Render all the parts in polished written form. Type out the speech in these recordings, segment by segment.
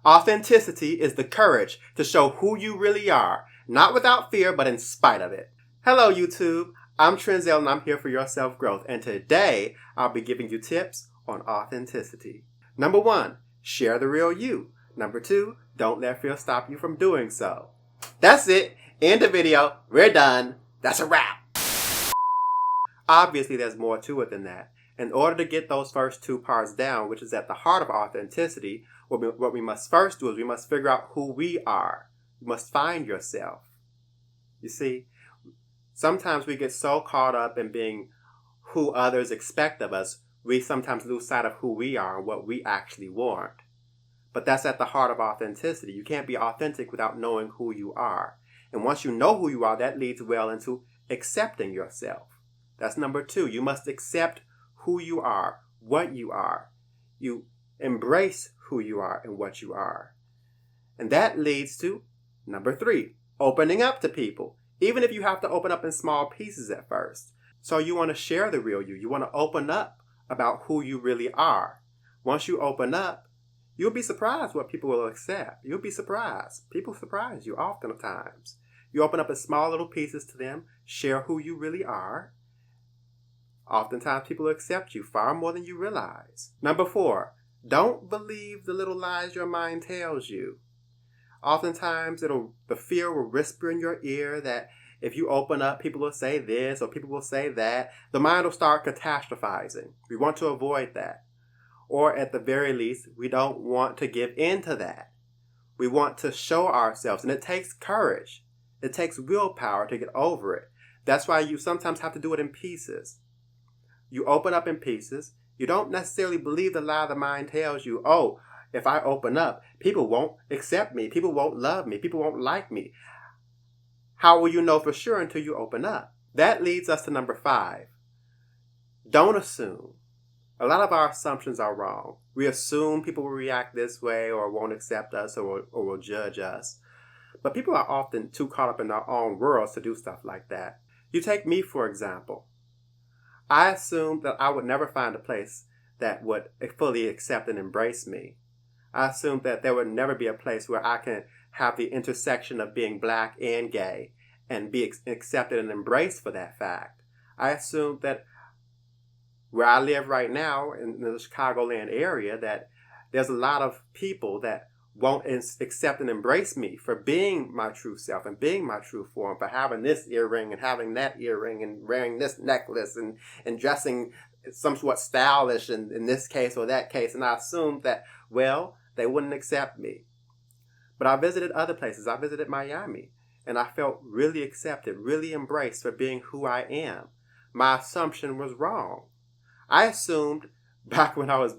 Authenticity is the courage to show who you really are, not without fear, but in spite of it. Hello, YouTube. I'm Trenzel, and I'm here for your self-growth. And today, I'll be giving you tips on authenticity. Number 1, share the real you. Number 2, don't let fear stop you from doing so. That's it. End the video. We're done. That's a wrap. Obviously, there's more to it than that. In order to get those first 2 parts down, which is at the heart of authenticity, what we must first do is we must figure out who we are. You must find yourself. You see, sometimes we get so caught up in being who others expect of us, we sometimes lose sight of who we are and what we actually want. But that's at the heart of authenticity. You can't be authentic without knowing who you are. And once you know who you are, that leads well into accepting yourself. That's number 2. You must accept who you are, what you are. You embrace who you are and what you are. And that leads to number 3, opening up to people, even if you have to open up in small pieces at first. So you want to share the real you. You want to open up about who you really are. Once you open up, you'll be surprised what people will accept. You'll be surprised. People surprise you oftentimes. You open up in small little pieces to them, share who you really are. Oftentimes people accept you far more than you realize. Number 4, don't believe the little lies your mind tells you. Oftentimes the fear will whisper in your ear that if you open up, people will say this or people will say that. The mind will start catastrophizing. We want to avoid that. Or at the very least, we don't want to give in to that. We want to show ourselves, and it takes courage. It takes willpower to get over it. That's why you sometimes have to do it in pieces. You open up in pieces. You don't necessarily believe the lie the mind tells you, oh, if I open up, people won't accept me. People won't love me. People won't like me. How will you know for sure until you open up? That leads us to number 5. Don't assume. A lot of our assumptions are wrong. We assume people will react this way or won't accept us or will judge us. But people are often too caught up in their own worlds to do stuff like that. You take me, for example. I assumed that I would never find a place that would fully accept and embrace me. I assumed that there would never be a place where I can have the intersection of being black and gay and be accepted and embraced for that fact. I assumed that where I live right now in the Chicagoland area, that there's a lot of people that won't accept and embrace me for being my true self and being my true form, for having this earring and having that earring and wearing this necklace and dressing somewhat stylish in this case or that case. And I assumed that, well, they wouldn't accept me. But I visited other places. I visited Miami, and I felt really accepted, really embraced for being who I am. My assumption was wrong. I assumed back when I was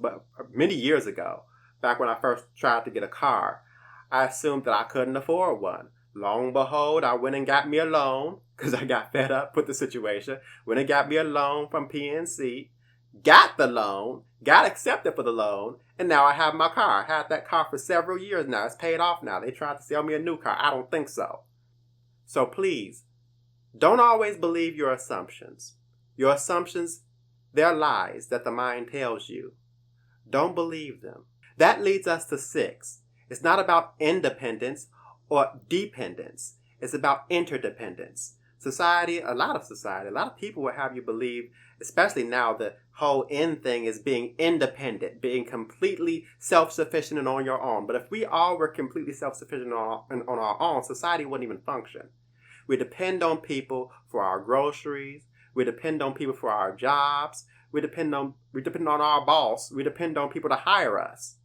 many years ago, back when I first tried to get a car, I assumed that I couldn't afford one. Long and behold, I went and got me a loan because I got fed up with the situation. Went and got me a loan from PNC, got the loan, got accepted for the loan, and now I have my car. I had that car for several years now. It's paid off now. They tried to sell me a new car. I don't think so. So please, don't always believe your assumptions. Your assumptions, they're lies that the mind tells you. Don't believe them. That leads us to 6. It's not about independence or dependence. It's about interdependence. A lot of people will have you believe, especially now the whole end thing is being independent, being completely self-sufficient and on your own. But if we all were completely self-sufficient on our own, society wouldn't even function. We depend on people for our groceries. We depend on people for our jobs. We depend on our boss. We depend on people to hire us.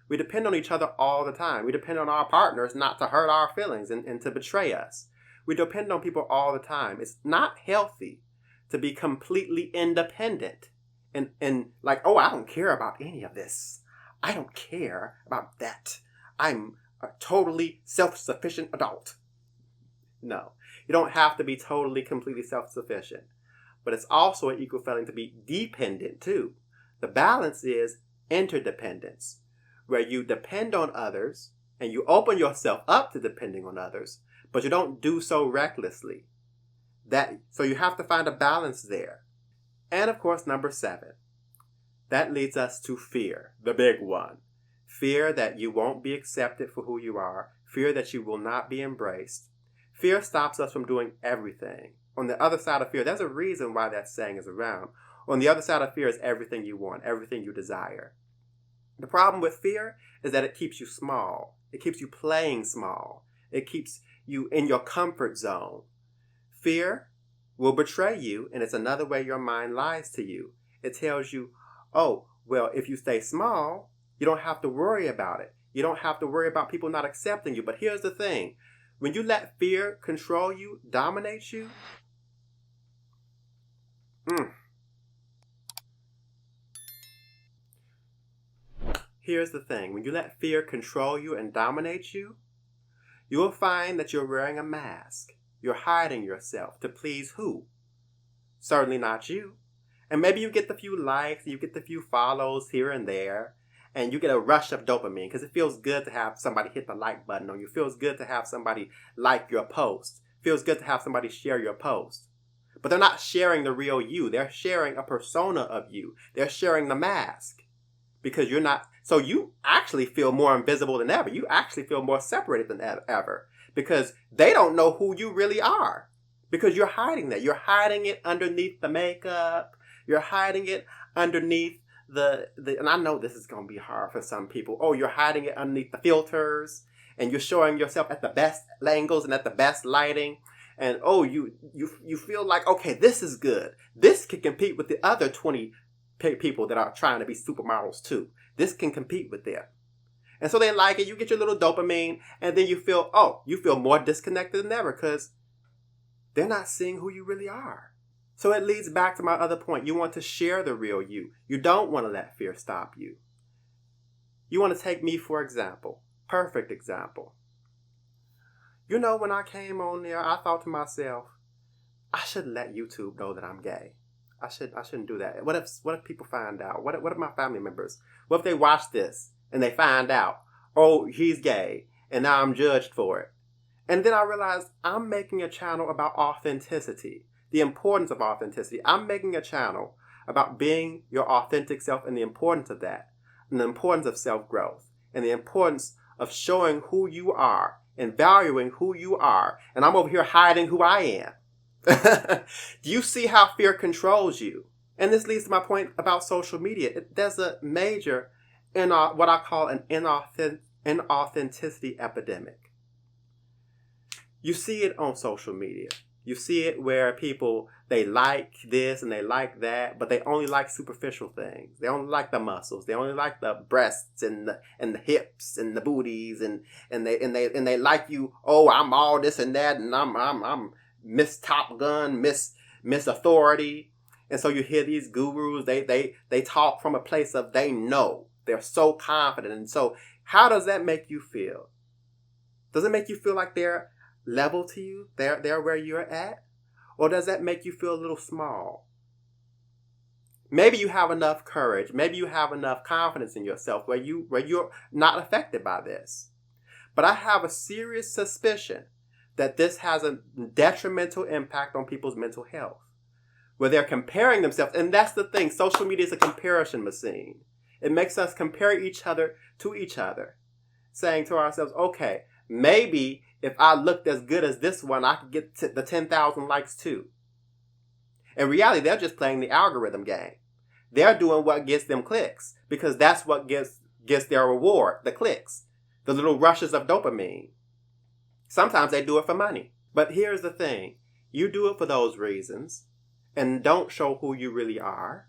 We depend on each other all the time. We depend on our partners not to hurt our feelings and to betray us. We depend on people all the time. It's not healthy to be completely independent and like, oh, I don't care about any of this. I don't care about that. I'm a totally self-sufficient adult. No, you don't have to be totally, completely self-sufficient. But it's also an equal feeling to be dependent too. The balance is interdependence, where you depend on others and you open yourself up to depending on others, but you don't do so recklessly. So you have to find a balance there. And of course, number 7, that leads us to fear, the big one. fear that you won't be accepted for who you are, fear that you will not be embraced. Fear stops us from doing everything. On the other side of fear, there's a reason why that saying is around. On the other side of fear is everything you want, everything you desire. The problem with fear is that it keeps you small. It keeps you playing small. It keeps you in your comfort zone. Fear will betray you, and it's another way your mind lies to you. It tells you, oh, well, if you stay small, you don't have to worry about it. You don't have to worry about people not accepting you. But here's the thing. When you let fear control you, dominate you, here's the thing. When you let fear control you and dominate you, you will find that you're wearing a mask. You're hiding yourself to please who? Certainly not you. And maybe you get the few likes, you get the few follows here and there, and you get a rush of dopamine because it feels good to have somebody hit the like button on you. It feels good to have somebody like your post. It feels good to have somebody share your post. But they're not sharing the real you. They're sharing a persona of you. They're sharing the mask because you're not. So you actually feel more invisible than ever. You actually feel more separated than ever because they don't know who you really are because you're hiding that. You're hiding it underneath the makeup. You're hiding it underneath and I know this is going to be hard for some people. Oh, you're hiding it underneath the filters and you're showing yourself at the best angles and at the best lighting. And oh, you feel like, okay, this is good. This can compete with the other 20 people that are trying to be supermodels too. This can compete with them. And so they like it. You get your little dopamine and then you feel more disconnected than ever because they're not seeing who you really are. So it leads back to my other point. You want to share the real you. You don't want to let fear stop you. You want to take me for example. Perfect example. You know, when I came on there, I thought to myself, I shouldn't let YouTube know that I'm gay. I shouldn't do that. What if people find out? What if my family members? What if they watch this and they find out, oh, he's gay, and now I'm judged for it? And then I realized I'm making a channel about authenticity. The importance of authenticity. I'm making a channel about being your authentic self and the importance of that, and the importance of self-growth, and the importance of showing who you are and valuing who you are. And I'm over here hiding who I am. Do you see how fear controls you? And this leads to my point about social media. There's a major, what I call an inauthenticity epidemic. You see it on social media. You see it where people, they like this and they like that, but they only like superficial things. They only like the muscles. They only like the breasts and the hips and the booties and they like you. Oh, I'm all this and that, and I'm Miss Top Gun, Miss Authority. And so you hear these gurus. They talk from a place of they know. They're so confident. And so how does that make you feel? Does it make you feel like they're level to you? They're where you're at? Or does that make you feel a little small? Maybe you have enough courage. Maybe you have enough confidence in yourself where you're not affected by this. But I have a serious suspicion that this has a detrimental impact on people's mental health, where they're comparing themselves. And that's the thing. Social media is a comparison machine. It makes us compare each other to each other, saying to ourselves, okay, maybe if I looked as good as this one, I could get the 10,000 likes too. In reality, they're just playing the algorithm game. They're doing what gets them clicks because that's what gets their reward, the clicks, the little rushes of dopamine. Sometimes they do it for money. But here's the thing. You do it for those reasons and don't show who you really are.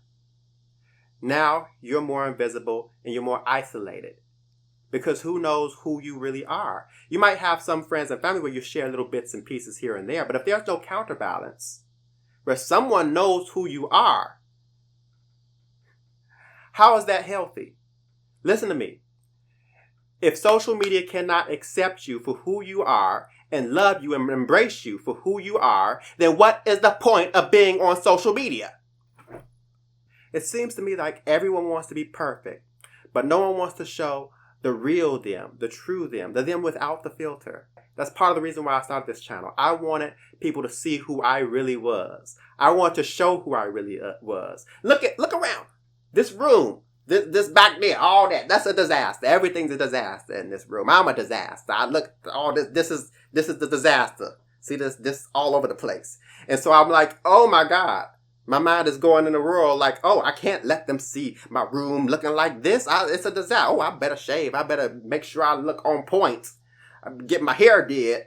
Now you're more invisible and you're more isolated. Because who knows who you really are? You might have some friends and family where you share little bits and pieces here and there. But if there's no counterbalance, where someone knows who you are, how is that healthy? Listen to me. If social media cannot accept you for who you are and love you and embrace you for who you are, then what is the point of being on social media? It seems to me like everyone wants to be perfect, but no one wants to show the real them, the true them, the them without the filter. That's part of the reason why I started this channel. I wanted people to see who I really was. I want to show who I really was. Look around. This room This back there, all that. That's a disaster. Everything's a disaster in this room. I'm a disaster. I look all this. This is the disaster. See this all over the place. And so I'm like, oh my God. My mind is going in the world like, oh, I can't let them see my room looking like this. It's a disaster. Oh, I better shave. I better make sure I look on point. I get my hair did.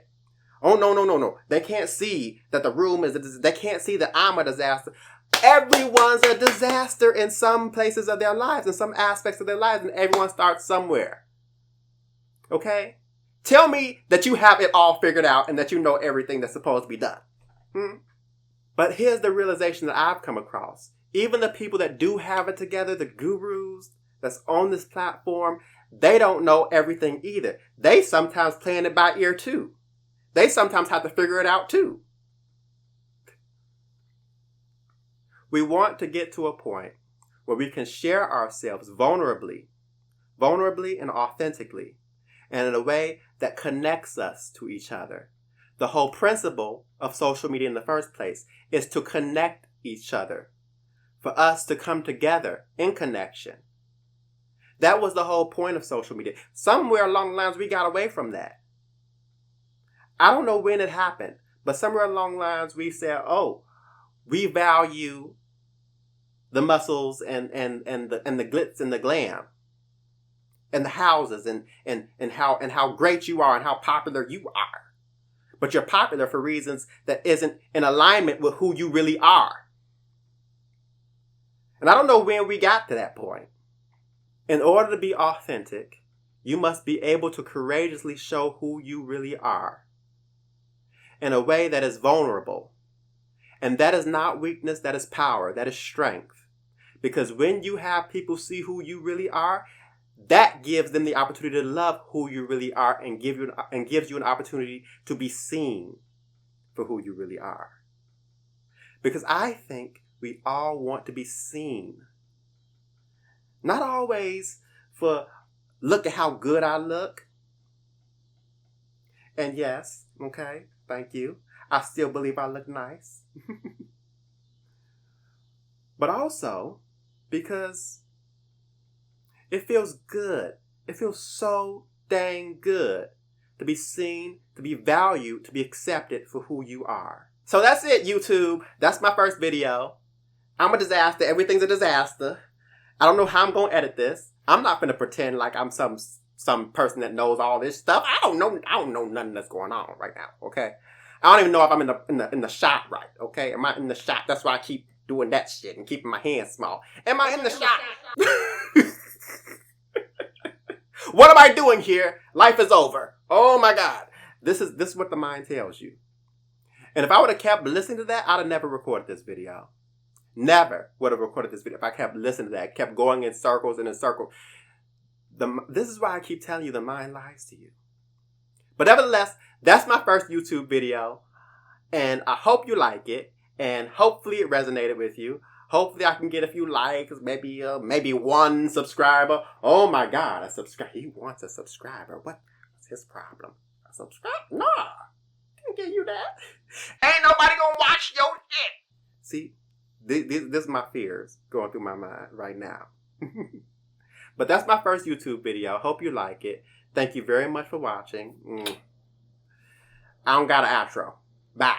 Oh, no. They can't see that the room is a disaster. They can't see that I'm a disaster. Everyone's a disaster in some places of their lives, in some aspects of their lives, and everyone starts somewhere. Okay? Tell me that you have it all figured out and that you know everything that's supposed to be done. But here's the realization that I've come across. Even the people that do have it together, the gurus that's on this platform, they don't know everything either. They sometimes playing it by ear too. They sometimes have to figure it out too. We want to get to a point where we can share ourselves vulnerably and authentically, and in a way that connects us to each other. The whole principle of social media in the first place is to connect each other, for us to come together in connection. That was the whole point of social media. Somewhere along the lines, we got away from that. I don't know when it happened, but somewhere along the lines, we said, oh, we value the muscles and the glitz and the glam and the houses and how great you are and how popular you are. But you're popular for reasons that isn't in alignment with who you really are. And I don't know when we got to that point. In order to be authentic, you must be able to courageously show who you really are in a way that is vulnerable. And that is not weakness, that is power, that is strength. Because when you have people see who you really are, that gives them the opportunity to love who you really are and gives you an opportunity to be seen for who you really are. Because I think we all want to be seen. Not always for, look at how good I look. And yes, okay, thank you. I still believe I look nice. But also because it feels good. It feels so dang good to be seen, to be valued, to be accepted for who you are. So that's it, YouTube. That's my first video. I'm a disaster. Everything's a disaster. I don't know how I'm going to edit this. I'm not going to pretend like I'm some person that knows all this stuff. I don't know nothing that's going on right now, okay? I don't even know if I'm in the shot right, okay? Am I in the shot? That's why I keep doing that shit and keeping my hands small. Am I in the shot? What am I doing here? Life is over. Oh my God. This is what the mind tells you. And if I would have kept listening to that, I'd have never recorded this video. Never would have recorded this video if I kept listening to that, kept going in circles and in circles. This is why I keep telling you the mind lies to you. But nevertheless, that's my first YouTube video. And I hope you like it. And hopefully it resonated with you. Hopefully I can get a few likes, maybe one subscriber. Oh my God, a subscriber. He wants a subscriber. What's his problem? A subscriber? Nah, can't give you that. Ain't nobody gonna watch your shit. See, this is my fears going through my mind right now. But that's my first YouTube video. Hope you like it. Thank you very much for watching. I don't got an outro. Bye.